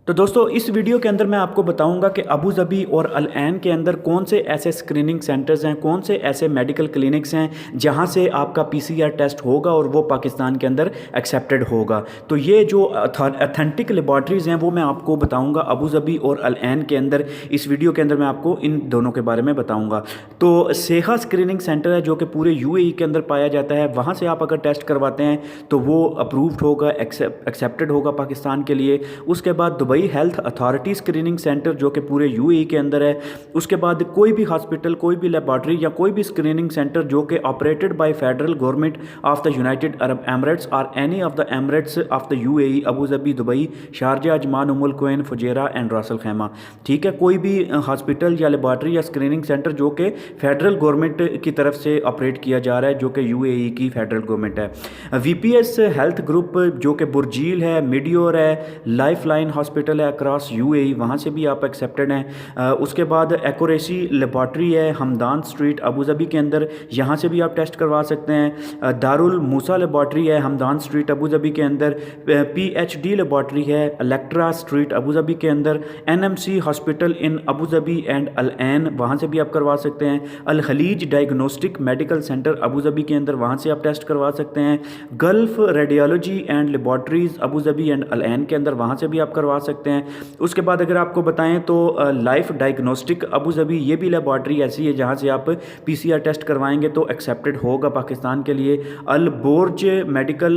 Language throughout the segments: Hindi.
तो दोस्तों इस वीडियो के अंदर मैं आपको बताऊंगा कि अबू धाबी और अल ऐन के अंदर कौन से ऐसे स्क्रीनिंग सेंटर्स हैं, कौन से ऐसे मेडिकल क्लिनिक्स हैं जहां से आपका पीसीआर टेस्ट होगा और वो पाकिस्तान के अंदर एक्सेप्टेड होगा। तो ये जो अथेंटिक लेबॉर्ट्रीज़ हैं वो मैं आपको बताऊंगा अबू धाबी और अल ऐन के अंदर। इस वीडियो के अंदर मैं आपको इन दोनों के बारे में बताऊँगा। तो सेहा स्क्रीनिंग सेंटर है जो कि पूरे यूएई के अंदर पाया जाता है। वहाँ से आप अगर टेस्ट करवाते हैं तो वो अप्रूव्ड होगा, एक्सेप्टेड होगा पाकिस्तान के लिए। उसके बाद Dubai health authority screening centre जो कि पूरे यूएई के अंदर है। उसके बाद कोई भी हॉस्पिटल, कोई भी लेबॉर्ट्री या कोई भी स्क्रीनिंग सेंटर जो कि operated by federal government of the United Arab Emirates और any of the Emirates of the UAE, Abu Dhabi, Dubai, Sharjah, Ajman, Umm al Quwain, Fujairah and Ras al खैमा। ठीक है, कोई भी हॉस्पिटल या लेबॉर्ट्री या स्क्रीनिंग सेंटर जो कि फेडरल गवर्नमेंट की तरफ से ऑपरेट किया जा रहा है, जो कि यूएई की फेडरल गवर्नमेंट है। वीपीएस हेल्थ ग्रुप जो कि बुर्जील है, मिडियोर है, लाइफ लाइन हॉस्पिटल है अक्रॉस यूएई, वहाँ से भी आप एक्सेप्टेड हैं। उसके बाद एक्यूरेसी लेबॉर्ट्री है हमदान स्ट्रीट अबू धाबी के अंदर, यहाँ से भी आप टेस्ट करवा सकते हैं। दारुल मूसा लेबॉर्ट्री है हमदान स्ट्रीट अबू धाबी के अंदर। पीएचडी लेबॉर्ट्री है इलेक्ट्रा स्ट्रीट अबू धाबी के अंदर। NMC hospital in Abu Dhabi and Al Ain, वहाँ से भी आप करवा सकते हैं। Al Khaleej diagnostic medical centre Abu Dhabi के अंदर, वहाँ से आप टेस्ट करवा सकते हैं। Gulf radiology and laboratories Abu Dhabi and Al Ain के अंदर, वहाँ से भी आप करवा सकते हैं। उसके बाद अगर आपको बताएं तो लाइफ डायग्नोस्टिक अबू धाबी, ये भी लेबॉर्ट्री ऐसी है जहाँ से आप पीसीआर टेस्ट करवाएंगे तो एक्सेप्टेड होगा पाकिस्तान के लिए। अल बोर्ज मेडिकल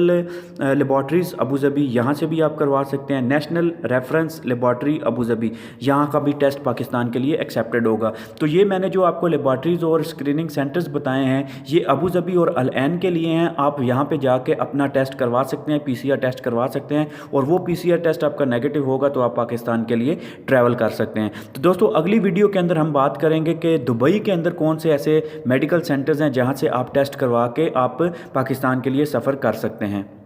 लेबॉर्ट्रीज़ अबू धाबी, यहाँ से भी आप करवा सकते हैं। National reference laboratory Abu Dhabi, यहाँ का भी टेस्ट पाकिस्तान के लिए एक्सेप्टेड होगा। तो ये मैंने जो आपको लेबॉर्ट्रीज़ और स्क्रीनिंग सेंटर्स बताए हैं ये अबू धाबी और अल ऐन के लिए हैं। आप यहाँ पे जाके अपना टेस्ट करवा सकते हैं, पीसीआर टेस्ट करवा सकते हैं, और वो पीसीआर टेस्ट आपका नेगेटिव होगा तो आप पाकिस्तान के लिए ट्रैवल कर सकते हैं। तो दोस्तों अगली वीडियो के अंदर हम बात करेंगे कि दुबई के अंदर कौन से ऐसे मेडिकल सेंटर्स हैं जहां से आप टेस्ट करवा के आप पाकिस्तान के लिए सफ़र कर सकते हैं।